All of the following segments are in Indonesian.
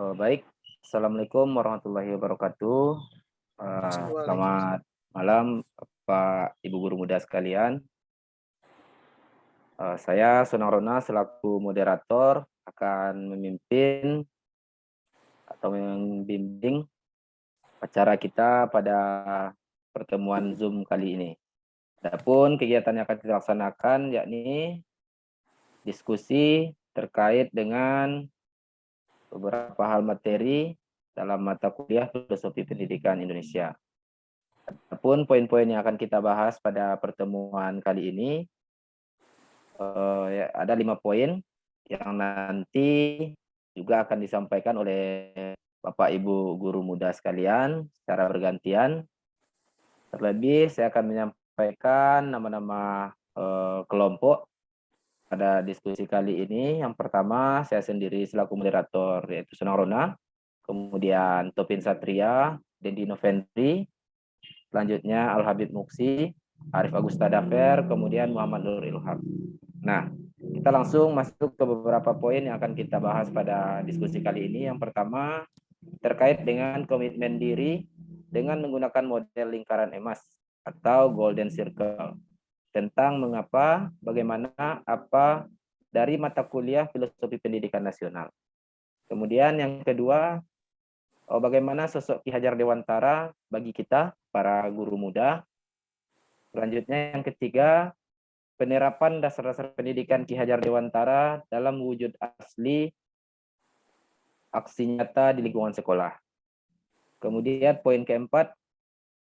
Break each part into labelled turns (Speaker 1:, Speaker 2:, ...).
Speaker 1: Baik, Assalamualaikum warahmatullahi wabarakatuh.
Speaker 2: Waalaikumsalam.
Speaker 1: Selamat malam, Pak Ibu guru muda sekalian. Saya Sonang Rona selaku moderator akan memimpin atau membimbing acara kita pada pertemuan Zoom kali ini. Adapun kegiatan yang akan kita laksanakan yakni diskusi terkait dengan beberapa hal materi dalam mata kuliah Filosofi Pendidikan Indonesia. Adapun poin-poin yang akan kita bahas pada pertemuan kali ini ada 5 poin yang nanti juga akan disampaikan oleh Bapak Ibu guru muda sekalian secara bergantian. Terlebih saya akan menyampaikan nama-nama kelompok pada diskusi kali ini. Yang pertama saya sendiri selaku moderator yaitu Sonang Rona, kemudian Topin Satria, Dendi Novendri, selanjutnya Al Habib Muksi, Arif Agusta Dafer, kemudian Muhammad Nur Ilham. Nah, kita langsung masuk ke beberapa poin yang akan kita bahas pada diskusi kali ini. Yang pertama, terkait dengan komitmen diri dengan menggunakan model lingkaran emas atau Golden Circle. Tentang mengapa, bagaimana, apa dari mata kuliah Filosofi Pendidikan Nasional. Kemudian yang kedua, bagaimana sosok Ki Hajar Dewantara bagi kita, para guru muda. Selanjutnya yang ketiga, penerapan dasar-dasar pendidikan Ki Hajar Dewantara dalam wujud asli aksi nyata di lingkungan sekolah. Kemudian poin keempat,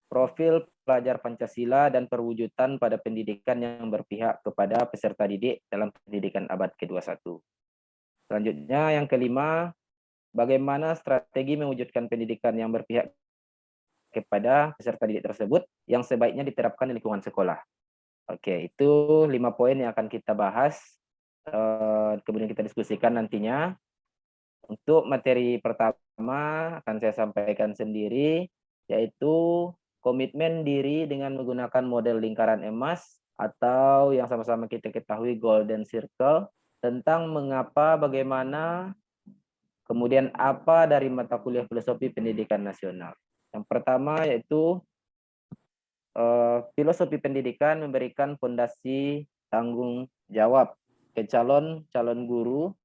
Speaker 1: profil pelajar Pancasila dan perwujudan pada pendidikan yang berpihak kepada peserta didik dalam pendidikan abad ke-21. Selanjutnya yang kelima, bagaimana strategi mewujudkan pendidikan yang berpihak kepada peserta didik tersebut yang sebaiknya diterapkan di lingkungan sekolah. Oke, itu 5 poin yang akan kita bahas, kemudian kita diskusikan nantinya. Untuk materi pertama akan saya sampaikan sendiri, yaitu komitmen diri dengan menggunakan model lingkaran emas atau yang sama-sama kita ketahui Golden Circle, tentang mengapa, bagaimana, kemudian apa dari mata kuliah Filosofi Pendidikan Nasional. Yang pertama yaitu Filosofi Pendidikan memberikan fondasi tanggung jawab ke calon guru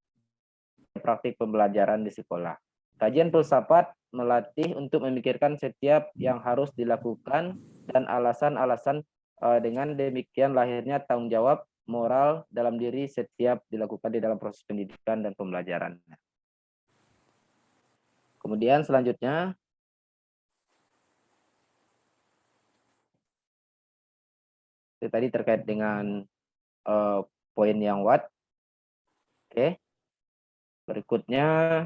Speaker 1: praktik pembelajaran di sekolah. Kajian filsafat melatih untuk memikirkan setiap yang harus dilakukan dan alasan-alasan, dengan demikian lahirnya tanggung jawab moral dalam diri setiap dilakukan di dalam proses pendidikan dan pembelajaran. Kemudian selanjutnya, itu tadi terkait dengan poin yang what. Oke. Berikutnya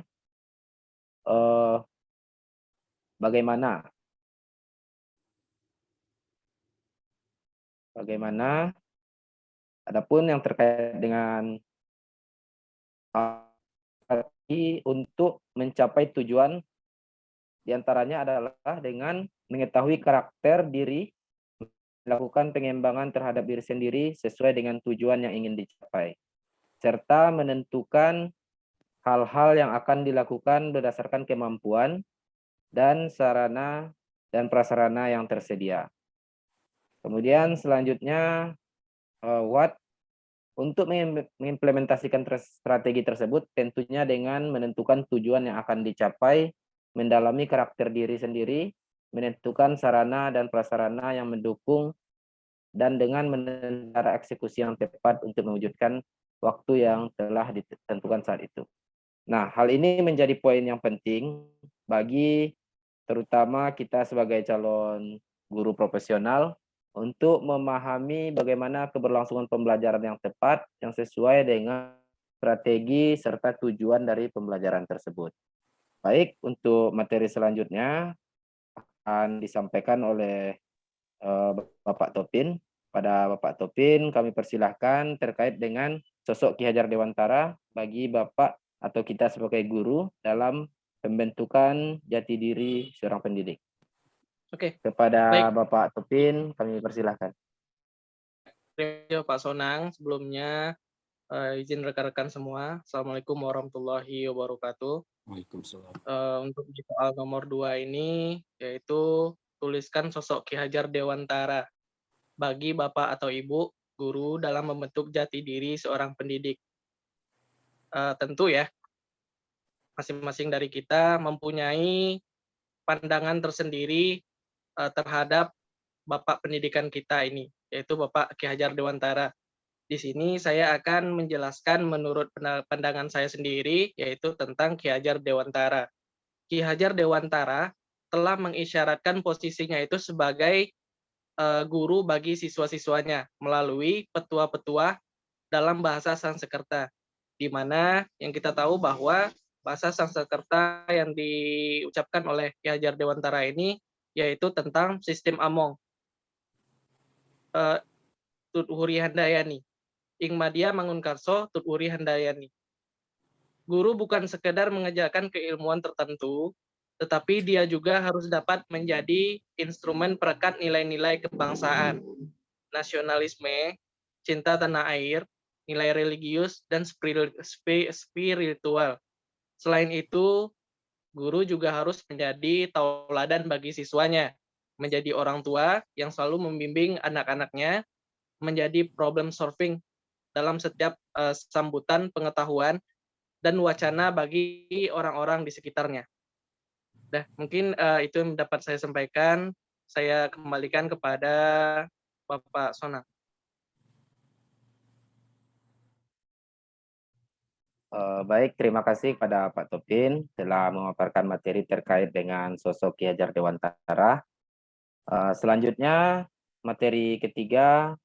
Speaker 1: bagaimana adapun yang terkait dengan untuk mencapai tujuan diantaranya adalah dengan mengetahui karakter diri, melakukan pengembangan terhadap diri sendiri sesuai dengan tujuan yang ingin dicapai, serta menentukan hal-hal yang akan dilakukan berdasarkan kemampuan dan sarana dan prasarana yang tersedia. Kemudian selanjutnya, what, untuk mengimplementasikan strategi tersebut tentunya dengan menentukan tujuan yang akan dicapai, mendalami karakter diri sendiri, menentukan sarana dan prasarana yang mendukung, dan dengan menentukan eksekusi yang tepat untuk mewujudkan waktu yang telah ditentukan saat itu. Nah, hal ini menjadi poin yang penting bagi terutama kita sebagai calon guru profesional untuk memahami bagaimana keberlangsungan pembelajaran yang tepat yang sesuai dengan strategi serta tujuan dari pembelajaran tersebut. Baik, untuk materi selanjutnya akan disampaikan oleh Bapak Topin. Pada Bapak Topin kami persilahkan terkait dengan sosok Ki Hajar Dewantara bagi Bapak atau kita sebagai guru dalam pembentukan jati diri seorang pendidik.
Speaker 2: Oke,
Speaker 1: Kepada
Speaker 2: baik.
Speaker 1: Bapak Topin kami persilahkan.
Speaker 2: Terima kasih Pak Sonang. Sebelumnya izin rekan-rekan semua, Assalamualaikum warahmatullahi wabarakatuh.
Speaker 3: Waalaikumsalam.
Speaker 2: Untuk di soal nomor 2 ini, yaitu tuliskan sosok Ki Hajar Dewantara bagi Bapak atau Ibu guru dalam membentuk jati diri seorang pendidik. Tentu ya, masing-masing dari kita mempunyai pandangan tersendiri terhadap Bapak pendidikan kita ini, yaitu Bapak Ki Hajar Dewantara. Di sini saya akan menjelaskan menurut pandangan saya sendiri, yaitu tentang Ki Hajar Dewantara. Ki Hajar Dewantara telah mengisyaratkan posisinya itu sebagai guru bagi siswa-siswanya melalui petua-petua dalam bahasa Sanskerta, di mana yang kita tahu bahwa bahasa Sanskerta yang diucapkan oleh Ki Hajar Dewantara ini yaitu tentang sistem Among. Tut Uhuri Handayani. Ing Madya Mangunkarso Tut Uhuri Handayani. Guru bukan sekedar mengajarkan keilmuan tertentu, tetapi dia juga harus dapat menjadi instrumen perekat nilai-nilai kebangsaan, nasionalisme, cinta tanah air, nilai religius, dan spiritual. Selain itu, guru juga harus menjadi tauladan bagi siswanya, menjadi orang tua yang selalu membimbing anak-anaknya, menjadi problem solving dalam setiap sambutan pengetahuan dan wacana bagi orang-orang di sekitarnya. Nah, mungkin itu yang dapat saya sampaikan. Saya kembalikan kepada Bapak Sonang.
Speaker 1: Baik, terima kasih kepada Pak Topin telah memaparkan materi terkait dengan sosok Ki Hajar Dewantara. Selanjutnya, materi ketiga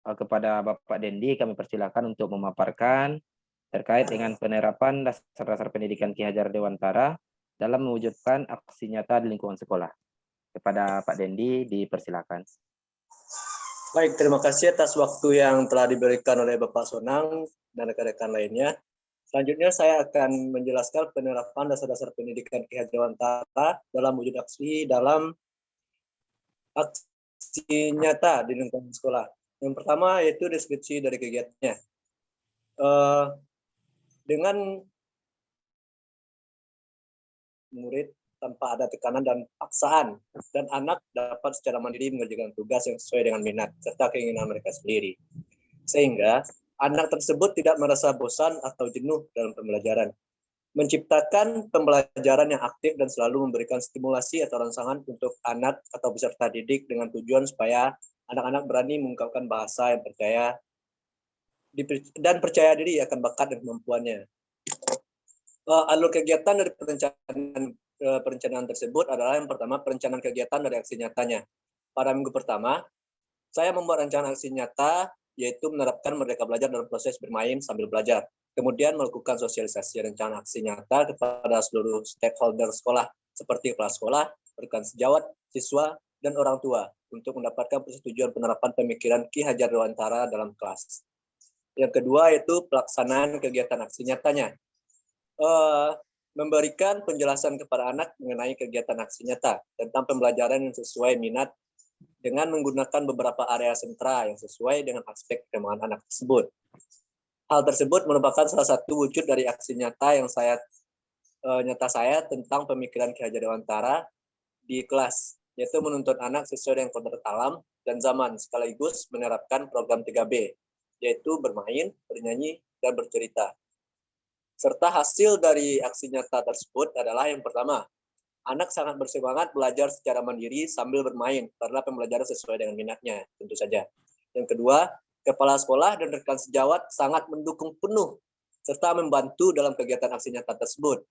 Speaker 1: kepada Bapak Dendi kami persilakan untuk memaparkan terkait dengan penerapan dasar-dasar pendidikan Ki Hajar Dewantara dalam mewujudkan aksi nyata di lingkungan sekolah. Kepada Pak Dendi, dipersilakan.
Speaker 4: Baik, terima kasih atas waktu yang telah diberikan oleh Bapak Sonang dan rekan-rekan lainnya. Selanjutnya saya akan menjelaskan penerapan dasar-dasar pendidikan Ki Hajar Dewantara dalam wujud aksi nyata di lingkungan sekolah. Yang pertama yaitu deskripsi dari kegiatannya. Dengan murid tanpa ada tekanan dan paksaan, dan anak dapat secara mandiri mengerjakan tugas yang sesuai dengan minat serta keinginan mereka sendiri. Sehingga anak tersebut tidak merasa bosan atau jenuh dalam pembelajaran. Menciptakan pembelajaran yang aktif dan selalu memberikan stimulasi atau rangsangan untuk anak atau peserta didik dengan tujuan supaya anak-anak berani mengungkapkan bahasa yang percaya diri akan bakat dan kemampuannya. Alur kegiatan dari perencanaan tersebut adalah yang pertama perencanaan kegiatan dari aksi nyatanya. Pada minggu pertama, saya membuat rencana aksi nyata yaitu menerapkan Merdeka Belajar dalam proses bermain sambil belajar. Kemudian melakukan sosialisasi rencana aksi nyata kepada seluruh stakeholder sekolah seperti kepala sekolah, rekan sejawat, siswa, dan orang tua untuk mendapatkan persetujuan penerapan pemikiran Ki Hajar Dewantara dalam kelas. Yang kedua yaitu pelaksanaan kegiatan aksi nyatanya. Memberikan penjelasan kepada anak mengenai kegiatan aksi nyata tentang pembelajaran yang sesuai minat dengan menggunakan beberapa area sentra yang sesuai dengan aspek perkembangan anak tersebut. Hal tersebut merupakan salah satu wujud dari aksi nyata yang saya tentang pemikiran Ki Hajar Dewantara di kelas, yaitu menuntut anak sesuai dengan kodrat alam dan zaman sekaligus menerapkan program 3B, yaitu bermain, bernyanyi, dan bercerita. Serta hasil dari aksi nyata tersebut adalah yang pertama, anak sangat bersemangat belajar secara mandiri sambil bermain karena pembelajaran sesuai dengan minatnya, tentu saja. Yang kedua, kepala sekolah dan rekan sejawat sangat mendukung penuh serta membantu dalam kegiatan aksi nyata tersebut.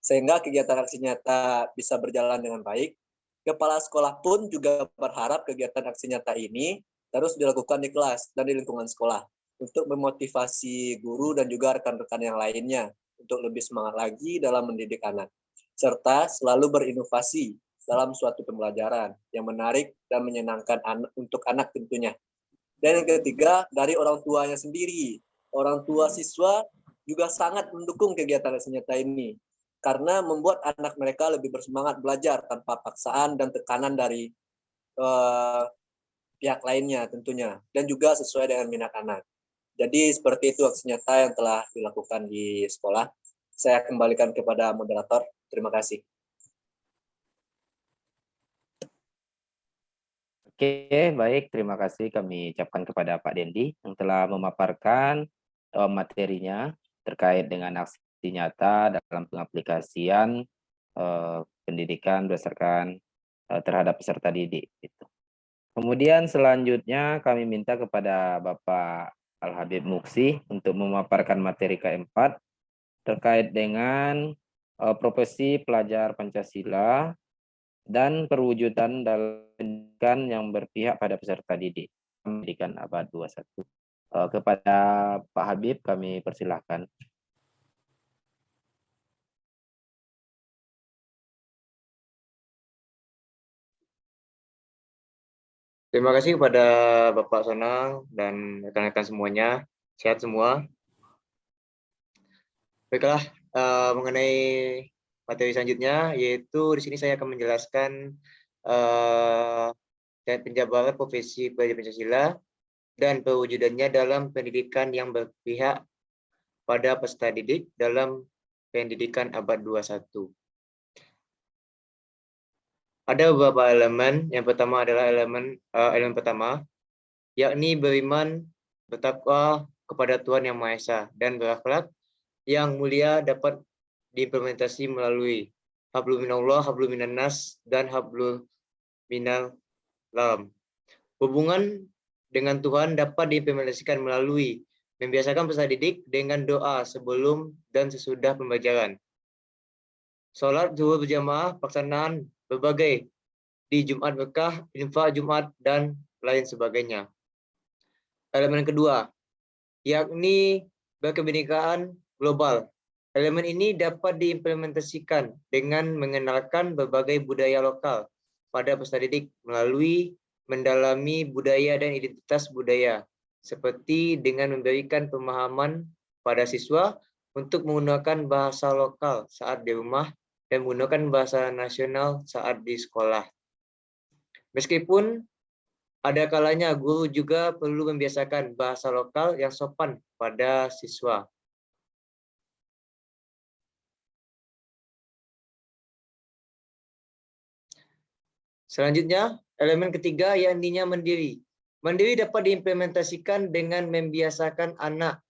Speaker 4: Sehingga kegiatan aksi nyata bisa berjalan dengan baik. Kepala sekolah pun juga berharap kegiatan aksi nyata ini terus dilakukan di kelas dan di lingkungan sekolah untuk memotivasi guru dan juga rekan-rekan yang lainnya untuk lebih semangat lagi dalam mendidik anak, serta selalu berinovasi dalam suatu pembelajaran yang menarik dan menyenangkan untuk anak tentunya. Dan yang ketiga, dari orang tuanya sendiri. Orang tua siswa juga sangat mendukung kegiatan aksi nyata ini, karena membuat anak mereka lebih bersemangat belajar tanpa paksaan dan tekanan dari pihak lainnya tentunya, dan juga sesuai dengan minat anak. Jadi seperti itu aksi nyata yang telah dilakukan di sekolah. Saya kembalikan kepada moderator. Terima kasih.
Speaker 1: Oke, baik. Terima kasih kami ucapkan kepada Pak Dendi yang telah memaparkan materinya terkait dengan aksi nyata dalam pengaplikasian pendidikan berdasarkan terhadap peserta didik. Gitu. Kemudian selanjutnya kami minta kepada Bapak Al-Habib Muksi untuk memaparkan materi keempat terkait dengan profesi pelajar Pancasila dan perwujudan dalam pendidikan yang berpihak pada peserta didik pendidikan abad 21. Kepada Pak Habib kami persilahkan.
Speaker 3: Terima kasih kepada Bapak Sonang dan rekan-rekan semuanya. Sehat semua. Baiklah, mengenai materi selanjutnya, yaitu di sini saya akan menjelaskan penjabaran profesi pelajar Pancasila dan perwujudannya dalam pendidikan yang berpihak pada peserta didik dalam pendidikan abad 21. Ada beberapa elemen. Yang pertama adalah elemen pertama, yakni beriman, bertakwa kepada Tuhan Yang Maha Esa, dan berakhlak yang mulia dapat diimplementasi melalui hablum minallah, hablum minannas, dan hablum minal lam. Hubungan dengan Tuhan dapat diimplementasikan melalui membiasakan peserta didik dengan doa sebelum dan sesudah pembelajaran. Sholat zuhur berjamaah, pelaksanaan berbagai di Jumat Berkah, infak Jumat, dan lain sebagainya. Elemen kedua, yakni berkebinekaan global. Elemen ini dapat diimplementasikan dengan mengenalkan berbagai budaya lokal pada peserta didik melalui mendalami budaya dan identitas budaya, seperti dengan memberikan pemahaman pada siswa untuk menggunakan bahasa lokal saat di rumah dan menggunakan bahasa nasional saat di sekolah. Meskipun ada kalanya guru juga perlu membiasakan bahasa lokal yang sopan pada siswa. Selanjutnya, elemen ketiga yakni mandiri. Mandiri dapat diimplementasikan dengan membiasakan anak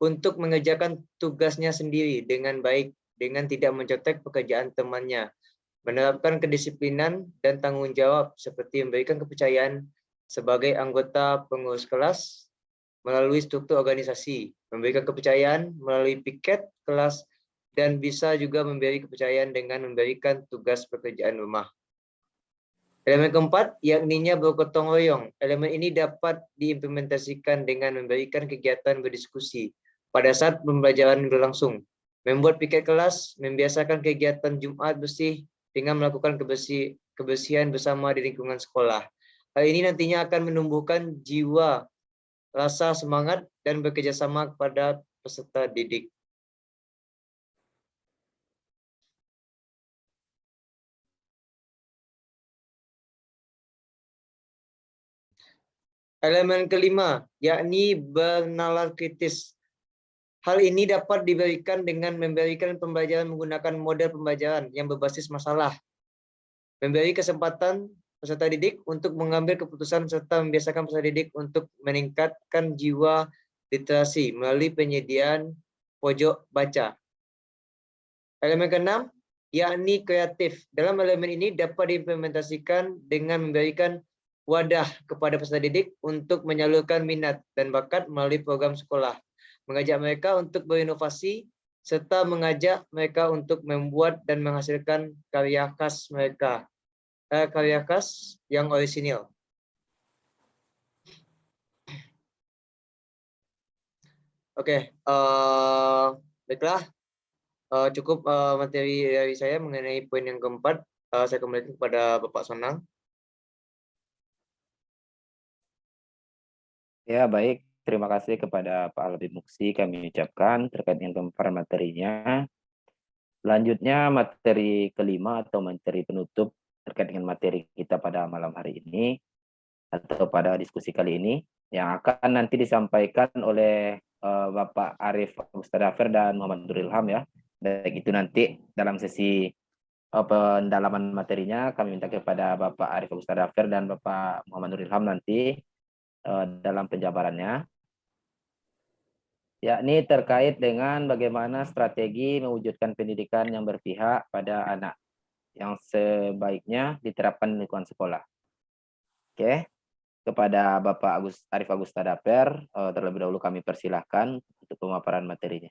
Speaker 3: untuk mengerjakan tugasnya sendiri dengan baik, dengan tidak mencontek pekerjaan temannya, menerapkan kedisiplinan dan tanggung jawab seperti memberikan kepercayaan sebagai anggota pengurus kelas melalui struktur organisasi, memberikan kepercayaan melalui piket kelas, dan bisa juga memberi kepercayaan dengan memberikan tugas pekerjaan rumah. Elemen keempat, yakni bergotong royong. Elemen ini dapat diimplementasikan dengan memberikan kegiatan berdiskusi pada saat pembelajaran berlangsung, membuat piket kelas, membiasakan kegiatan Jumat bersih dengan melakukan kebersihan bersama di lingkungan sekolah. Hal ini nantinya akan menumbuhkan jiwa, rasa semangat, dan bekerjasama kepada peserta didik. Elemen kelima, yakni bernalar kritis. Hal ini dapat diberikan dengan memberikan pembelajaran menggunakan model pembelajaran yang berbasis masalah, memberi kesempatan peserta didik untuk mengambil keputusan serta membiasakan peserta didik untuk meningkatkan jiwa literasi melalui penyediaan pojok baca. Elemen keenam, yakni kreatif. Dalam elemen ini dapat diimplementasikan dengan memberikan wadah kepada peserta didik untuk menyalurkan minat dan bakat melalui program sekolah, mengajak mereka untuk berinovasi, serta mengajak mereka untuk membuat dan menghasilkan karya khas mereka, karya khas yang orisinil. Oke, baiklah, cukup materi dari saya mengenai poin yang keempat. Saya kembali kepada Bapak Sonang.
Speaker 1: Ya, baik. Terima kasih kepada Pak Al-Habib Muksi kami ucapkan terkait dengan pemaparan materinya. Selanjutnya materi kelima atau materi penutup terkait dengan materi kita pada malam hari ini atau pada diskusi kali ini yang akan nanti disampaikan oleh Bapak Arif Mustadafer dan Muhammad Nuril Ilham ya, Baik itu nanti dalam sesi pendalaman materinya kami minta kepada Bapak Arif Agus Tadafer dan Bapak Muhammad Nuril Ilham nanti dalam penjabarannya, yakni terkait dengan bagaimana strategi mewujudkan pendidikan yang berpihak pada anak yang sebaiknya diterapkan di lingkungan sekolah. Oke, kepada Bapak Arif Agus Tadafer, terlebih dahulu kami persilahkan untuk pemaparan materinya.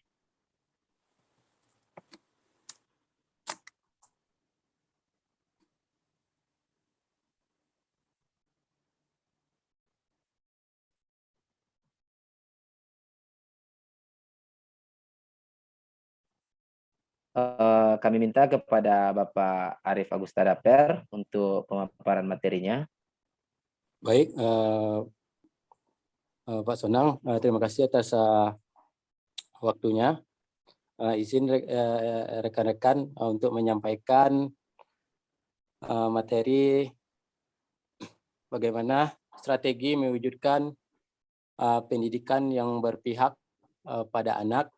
Speaker 1: Kami minta kepada Bapak Arif Agus Tadafer untuk pemaparan materinya.
Speaker 5: Baik, Pak Sonang, terima kasih atas waktunya. Izin rekan-rekan untuk menyampaikan materi bagaimana strategi mewujudkan pendidikan yang berpihak pada anak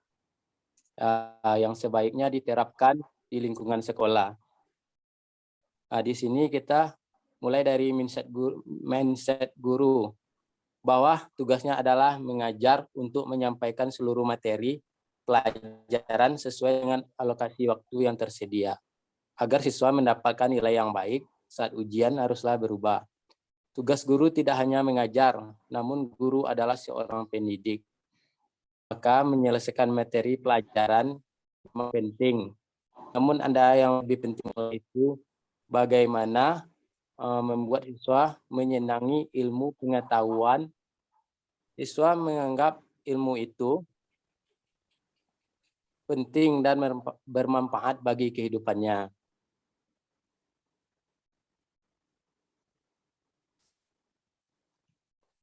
Speaker 5: yang sebaiknya diterapkan di lingkungan sekolah. Di sini kita mulai dari mindset guru bahwa tugasnya adalah mengajar untuk menyampaikan seluruh materi pelajaran sesuai dengan alokasi waktu yang tersedia. Agar siswa mendapatkan nilai yang baik saat ujian haruslah berubah. Tugas guru tidak hanya mengajar, namun guru adalah seorang pendidik. Maka menyelesaikan materi pelajaran memang penting. Namun ada yang lebih penting itu bagaimana membuat siswa menyenangi ilmu pengetahuan. Siswa menganggap ilmu itu penting dan bermanfaat bagi kehidupannya.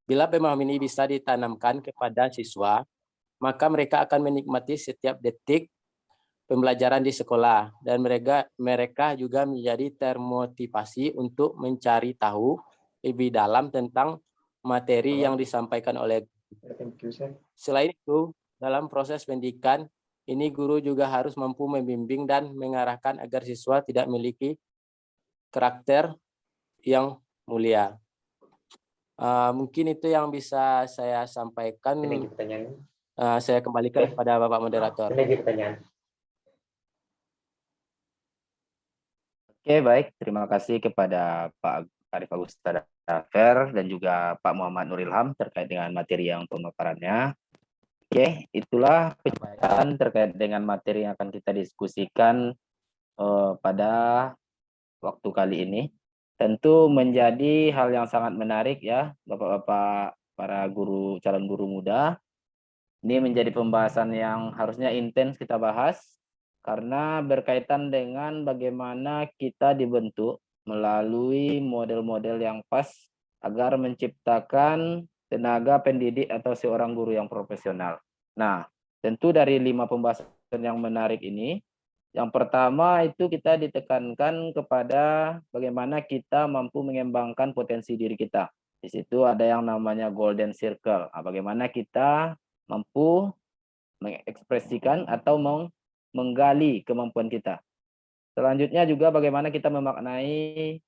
Speaker 5: Bila pemahaman ini bisa ditanamkan kepada siswa, maka mereka akan menikmati setiap detik pembelajaran di sekolah dan mereka juga menjadi termotivasi untuk mencari tahu lebih dalam tentang materi yang disampaikan oleh guru. Selain itu, dalam proses pendidikan ini guru juga harus mampu membimbing dan mengarahkan agar siswa tidak memiliki karakter yang mulia. Mungkin itu yang bisa saya sampaikan. Saya kembalikan kepada Bapak Moderator.
Speaker 1: Oke, baik. Terima kasih kepada Pak Arif Agus Tadafer dan juga Pak Muhammad Nuril Ilham terkait dengan materi yang pemaparannya. Oke, itulah penjelasan terkait dengan materi yang akan kita diskusikan pada waktu kali ini. Tentu menjadi hal yang sangat menarik ya, Bapak-bapak para guru, calon guru muda. Ini menjadi pembahasan yang harusnya intens kita bahas karena berkaitan dengan bagaimana kita dibentuk melalui model-model yang pas agar menciptakan tenaga pendidik atau seorang guru yang profesional. Nah, tentu dari 5 pembahasan yang menarik ini, yang pertama itu kita ditekankan kepada bagaimana kita mampu mengembangkan potensi diri kita. Di situ ada yang namanya golden circle. Nah, bagaimana kita mampu mengekspresikan atau menggali kemampuan kita. Selanjutnya juga bagaimana kita memaknai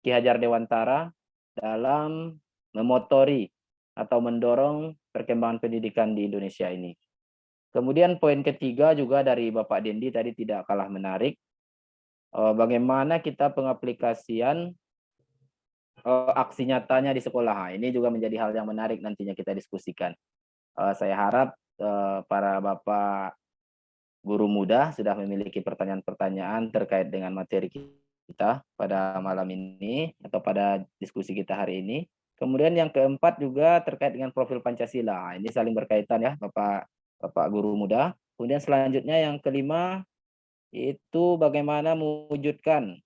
Speaker 1: Ki Hajar Dewantara dalam memotori atau mendorong perkembangan pendidikan di Indonesia ini. Kemudian poin ketiga juga dari Bapak Dendi tadi tidak kalah menarik. Bagaimana kita pengaplikasian aksi nyatanya di sekolah. Nah, ini juga menjadi hal yang menarik nantinya kita diskusikan. Saya harap para Bapak guru muda sudah memiliki pertanyaan-pertanyaan terkait dengan materi kita pada malam ini atau pada diskusi kita hari ini. Kemudian yang keempat juga terkait dengan profil Pancasila. Ini saling berkaitan ya Bapak guru muda. Kemudian selanjutnya yang kelima itu bagaimana mewujudkan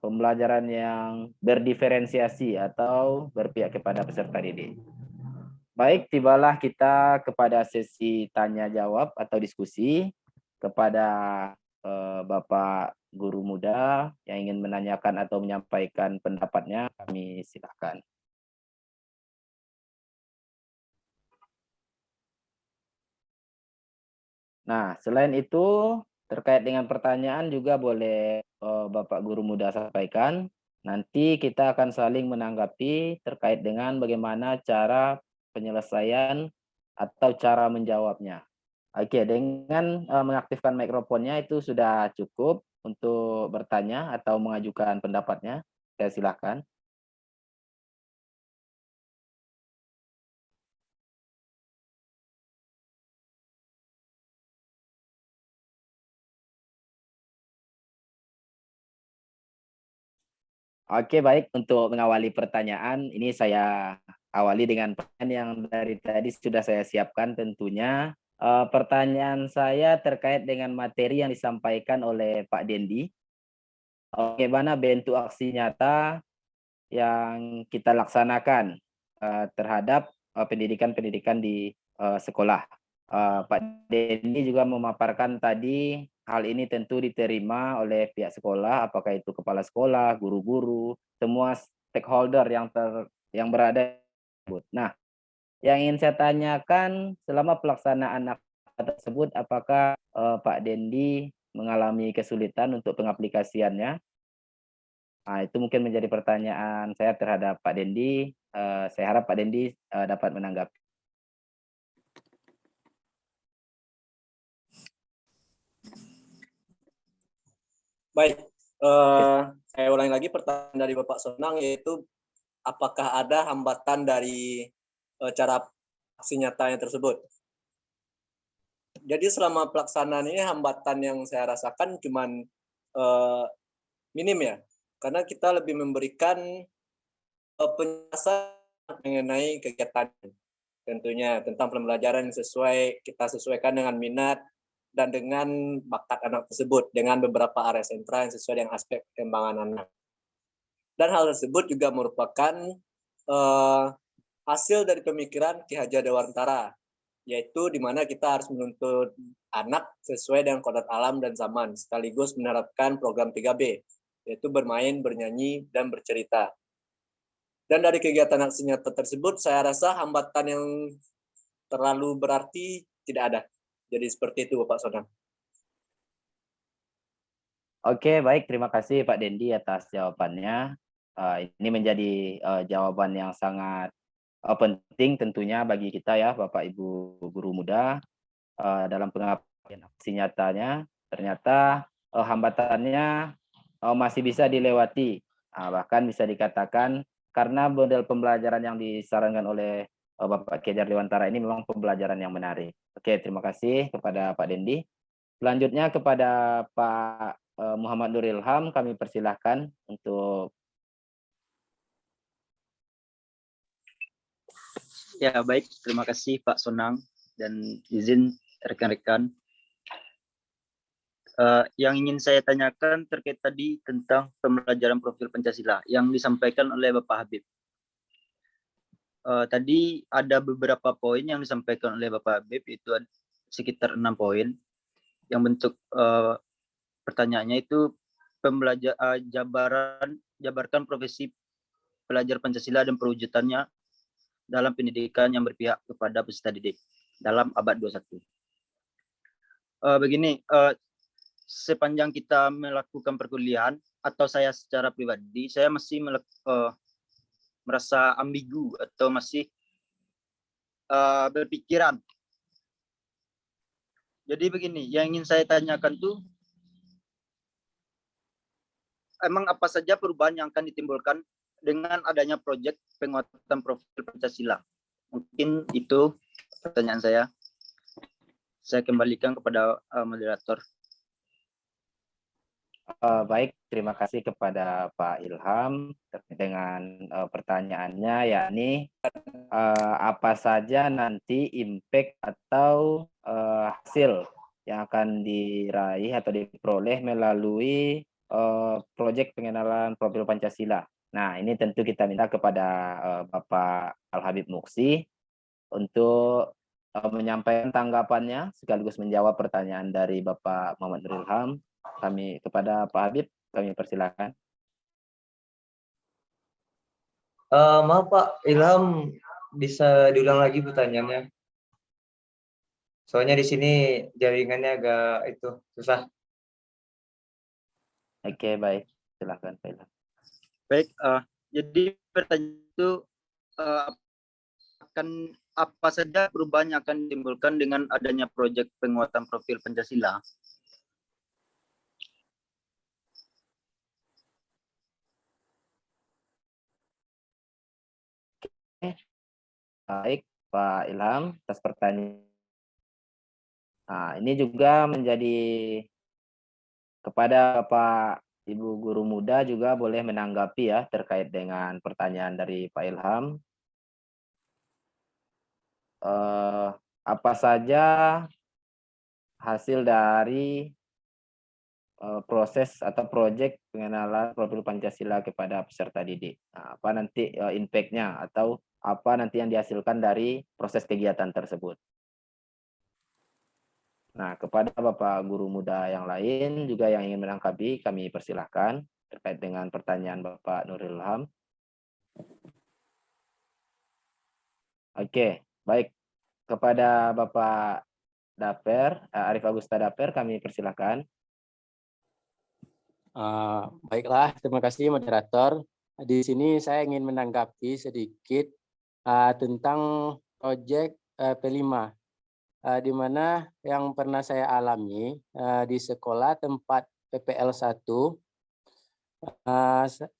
Speaker 1: pembelajaran yang berdiferensiasi atau berpihak kepada peserta didik. Baik, tibalah kita kepada sesi tanya jawab atau diskusi kepada Bapak guru muda yang ingin menanyakan atau menyampaikan pendapatnya, kami silakan. Nah, selain itu terkait dengan pertanyaan juga boleh Bapak Guru Muda sampaikan. Nanti kita akan saling menanggapi terkait dengan bagaimana cara penyelesaian atau cara menjawabnya. Oke, dengan mengaktifkan mikrofonnya itu sudah cukup untuk bertanya atau mengajukan pendapatnya. Saya silakan. Oke, baik. Untuk mengawali pertanyaan, ini saya awali dengan pertanyaan yang dari tadi sudah saya siapkan tentunya. Pertanyaan saya terkait dengan materi yang disampaikan oleh Pak Dendi. Bagaimana bentuk aksi nyata yang kita laksanakan terhadap pendidikan-pendidikan di sekolah. Pak Dendi juga memaparkan tadi hal ini tentu diterima oleh pihak sekolah, apakah itu kepala sekolah, guru-guru, semua stakeholder yang berada. Nah, yang ingin saya tanyakan selama pelaksanaan tersebut, apakah Pak Dendi mengalami kesulitan untuk pengaplikasiannya? Nah, itu mungkin menjadi pertanyaan saya terhadap Pak Dendi. Saya harap Pak Dendi dapat menanggapi.
Speaker 4: Baik, saya ulangi lagi pertanyaan dari Bapak Sonang, yaitu apakah ada hambatan dari cara aksi nyatanya tersebut. Jadi selama pelaksanaan ini hambatan yang saya rasakan cuman minim ya, karena kita lebih memberikan penjelasan mengenai kegiatan, tentunya tentang pembelajaran yang kita sesuaikan dengan minat dan dengan bakat anak tersebut, dengan beberapa area sentra yang sesuai dengan aspek perkembangan anak. Dan hal tersebut juga merupakan hasil dari pemikiran Ki Hajar Dewantara, yaitu di mana kita harus menuntut anak sesuai dengan kodrat alam dan zaman, sekaligus menerapkan program 3B, yaitu bermain, bernyanyi, dan bercerita. Dan dari kegiatan aksi nyata tersebut, saya rasa hambatan yang terlalu berarti tidak ada. Jadi seperti itu, Bapak Sonang.
Speaker 1: Oke, baik. Terima kasih Pak Dendi atas jawabannya. Ini menjadi jawaban yang sangat penting tentunya bagi kita ya, Bapak Ibu Guru Muda. Dalam pengaplikasian aksi nyatanya, ternyata hambatannya masih bisa dilewati. Bahkan bisa dikatakan karena model pembelajaran yang disarankan oleh Bapak Ki Hajar Dewantara ini memang pembelajaran yang menarik. Oke, terima kasih kepada Pak Dendi. Selanjutnya kepada Pak Muhammad Nur Ilham, kami persilahkan untuk.
Speaker 6: Ya, baik. Terima kasih Pak Sonang dan izin rekan-rekan. Yang ingin saya tanyakan terkait tadi tentang pembelajaran profil Pancasila yang disampaikan oleh Bapak Habib. Tadi ada beberapa poin yang disampaikan oleh Bapak Habib, itu sekitar 6 poin. Yang bentuk pertanyaannya itu jabarkan profesi pelajar Pancasila dan perwujudannya dalam pendidikan yang berpihak kepada peserta didik dalam abad 21. Begini, sepanjang kita melakukan perkuliahan atau saya secara pribadi, saya masih merasa ambigu atau masih berpikiran. Jadi begini, yang ingin saya tanyakan tuh, emang apa saja perubahan yang akan ditimbulkan dengan adanya proyek penguatan profil Pancasila? Mungkin itu pertanyaan saya. Saya kembalikan kepada moderator.
Speaker 1: Baik, terima kasih kepada Pak Ilham dengan pertanyaannya, yakni apa saja nanti impact atau hasil yang akan diraih atau diperoleh melalui proyek pengenalan profil Pancasila. Nah, ini tentu kita minta kepada Bapak Al-Habib Muksi untuk menyampaikan tanggapannya sekaligus menjawab pertanyaan dari Bapak Muhammad Nur Ilham. Kami kepada Pak Habib, kami persilakan.
Speaker 3: Maaf Pak Ilham, bisa diulang lagi pertanyaannya? Soalnya di sini jaringannya agak itu susah.
Speaker 1: Oke, baik. Silakan Pak Ilham.
Speaker 6: Baik, jadi pertanyaan itu akan apa saja perubahan yang akan ditimbulkan dengan adanya proyek penguatan profil Pancasila?
Speaker 1: Baik, Pak Ilham, atas pertanyaan. Nah, ini juga menjadi kepada Bapak Ibu guru muda juga boleh menanggapi ya terkait dengan pertanyaan dari Pak Ilham. Apa saja hasil dari proses atau proyek pengenalan profil Pancasila kepada peserta didik. Nah, apa nanti impact-nya atau apa nanti yang dihasilkan dari proses kegiatan tersebut. Nah, kepada Bapak guru muda yang lain juga yang ingin menanggapi, kami persilahkan terkait dengan pertanyaan Bapak Nuril Ilham. Oke, baik. Kepada Bapak Daper, Arif Agusta Daper, kami persilahkan.
Speaker 5: Baiklah, terima kasih moderator. Di sini saya ingin menanggapi sedikit tentang proyek P5, di mana yang pernah saya alami di sekolah tempat PPL 1,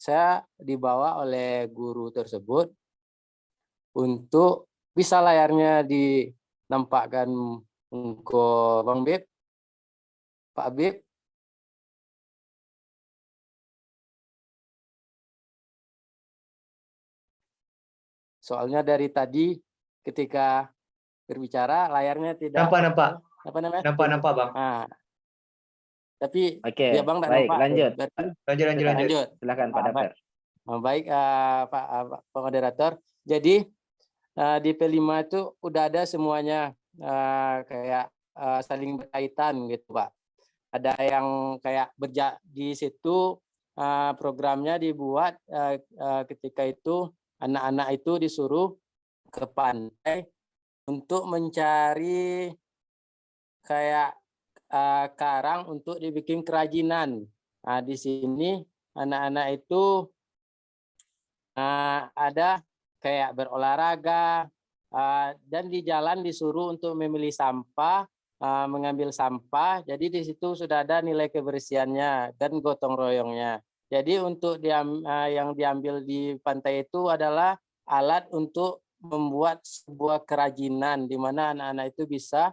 Speaker 5: saya dibawa oleh guru tersebut untuk bisa layarnya dinampakkan ke Bang Bib, Pak Bib. Soalnya dari tadi ketika berbicara layarnya tidak
Speaker 3: Nampak.
Speaker 5: apa namanya?
Speaker 3: Nampak Bang.
Speaker 5: Tapi
Speaker 1: Oke,
Speaker 5: dia Bang tidak
Speaker 1: baik,
Speaker 5: nampak.
Speaker 1: lanjut.
Speaker 5: Berarti
Speaker 3: Lanjut.
Speaker 1: Silakan Pak Daper.
Speaker 5: Baik Pak Moderator. Jadi di P5 itu udah ada semuanya kayak saling berkaitan gitu Pak. Ada yang kayak di situ programnya dibuat ketika itu anak-anak itu disuruh ke pantai untuk mencari kayak karang untuk dibikin kerajinan. Nah, di sini anak-anak itu ada kayak berolahraga dan di jalan disuruh untuk memilih sampah, mengambil sampah. Jadi di situ sudah ada nilai kebersihannya dan gotong royongnya. Jadi untuk yang diambil di pantai itu adalah alat untuk membuat sebuah kerajinan di mana anak-anak itu bisa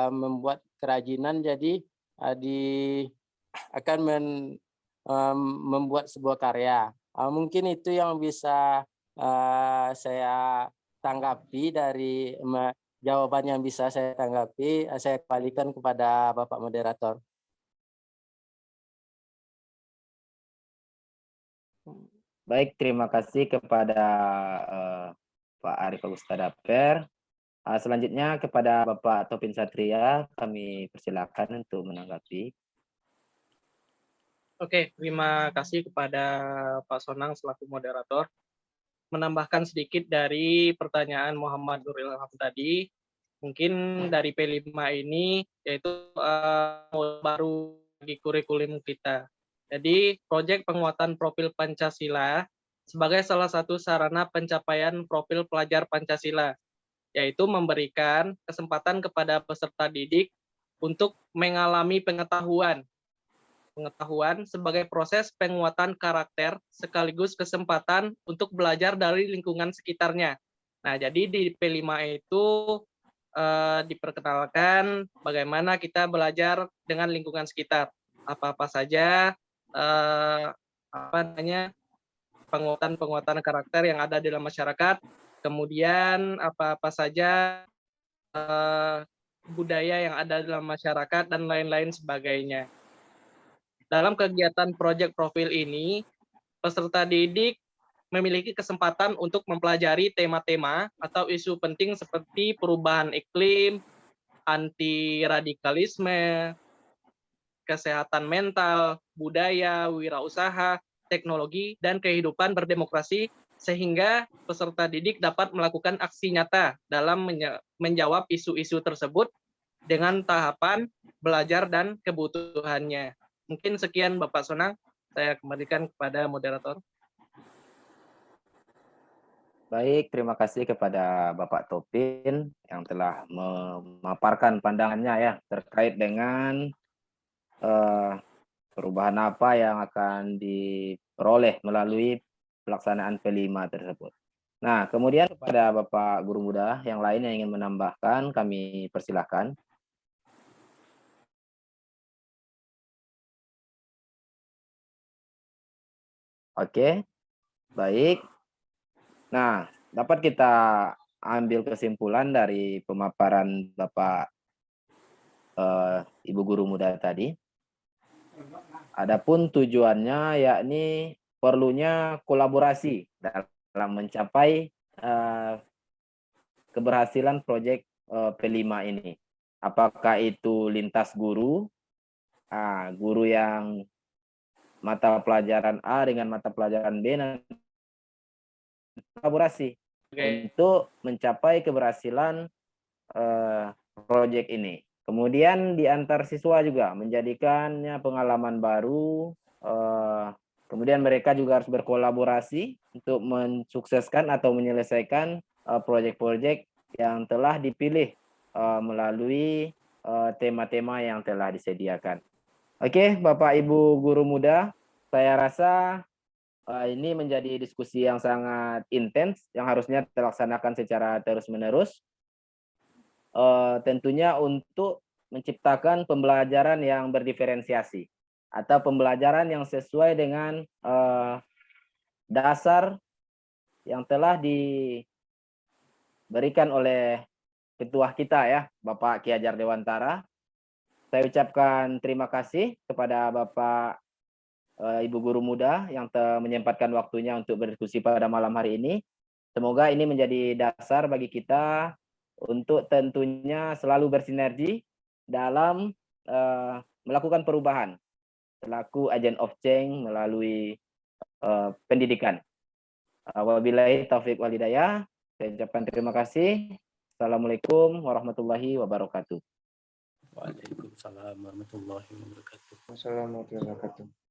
Speaker 5: membuat kerajinan. Jadi akan membuat sebuah karya. Mungkin itu yang bisa saya tanggapi dari jawaban yang bisa saya tanggapi. Saya kembalikan kepada Bapak Moderator.
Speaker 1: Baik, terima kasih kepada Pak Arif Agusta Daper. Selanjutnya kepada Bapak Topin Satria, kami persilakan untuk menanggapi.
Speaker 2: Oke, terima kasih kepada Pak Sonang selaku moderator. Menambahkan sedikit dari pertanyaan Muhammad Nuril Ilham tadi, mungkin dari P5 ini yaitu baru bagi kurikulum kita. Jadi, proyek penguatan profil Pancasila sebagai salah satu sarana pencapaian profil pelajar Pancasila, yaitu memberikan kesempatan kepada peserta didik untuk mengalami pengetahuan sebagai proses penguatan karakter sekaligus kesempatan untuk belajar dari lingkungan sekitarnya. Nah, jadi di P5 itu diperkenalkan bagaimana kita belajar dengan lingkungan sekitar. Apa-apa saja penguatan karakter yang ada di dalam masyarakat, kemudian apa-apa saja budaya yang ada dalam masyarakat dan lain-lain sebagainya. Dalam kegiatan proyek profil ini, peserta didik memiliki kesempatan untuk mempelajari tema-tema atau isu penting seperti perubahan iklim, anti-radikalisme, kesehatan mental, budaya, wirausaha, teknologi, dan kehidupan berdemokrasi sehingga peserta didik dapat melakukan aksi nyata dalam menjawab isu-isu tersebut dengan tahapan belajar dan kebutuhannya. Mungkin sekian Bapak Sonang, saya kembalikan kepada moderator.
Speaker 1: Baik, terima kasih kepada Bapak Topin yang telah memaparkan pandangannya ya terkait dengan perubahan apa yang akan diperoleh melalui pelaksanaan P5 tersebut. Nah, kemudian kepada Bapak Guru Muda yang lain yang ingin menambahkan, kami persilahkan. Oke, baik. Nah, dapat kita ambil kesimpulan dari pemaparan Bapak Ibu Guru Muda tadi. Adapun tujuannya yakni perlunya kolaborasi dalam mencapai keberhasilan proyek P5 ini. Apakah itu lintas guru, guru yang mata pelajaran A dengan mata pelajaran B, kolaborasi untuk mencapai keberhasilan proyek ini. Kemudian di antar siswa juga menjadikannya pengalaman baru. Kemudian mereka juga harus berkolaborasi untuk mensukseskan atau menyelesaikan proyek-proyek yang telah dipilih melalui tema-tema yang telah disediakan. Oke, Bapak Ibu Guru Muda, saya rasa ini menjadi diskusi yang sangat intens yang harusnya terlaksanakan secara terus-menerus. Tentunya untuk menciptakan pembelajaran yang berdiferensiasi atau pembelajaran yang sesuai dengan dasar yang telah diberikan oleh ketua kita ya, Bapak Ki Hajar Dewantara. Saya ucapkan terima kasih kepada Bapak Ibu Guru Muda yang menyempatkan waktunya untuk berdiskusi pada malam hari ini. Semoga ini menjadi dasar bagi kita untuk tentunya selalu bersinergi dalam melakukan perubahan selaku agent of change melalui pendidikan. Wabillahi taufik wal hidayah. Saya ucapkan terima kasih. Assalamualaikum warahmatullahi wabarakatuh.
Speaker 5: Waalaikumsalam warahmatullahi wabarakatuh.
Speaker 3: Wassalamualaikum warahmatullahi wabarakatuh.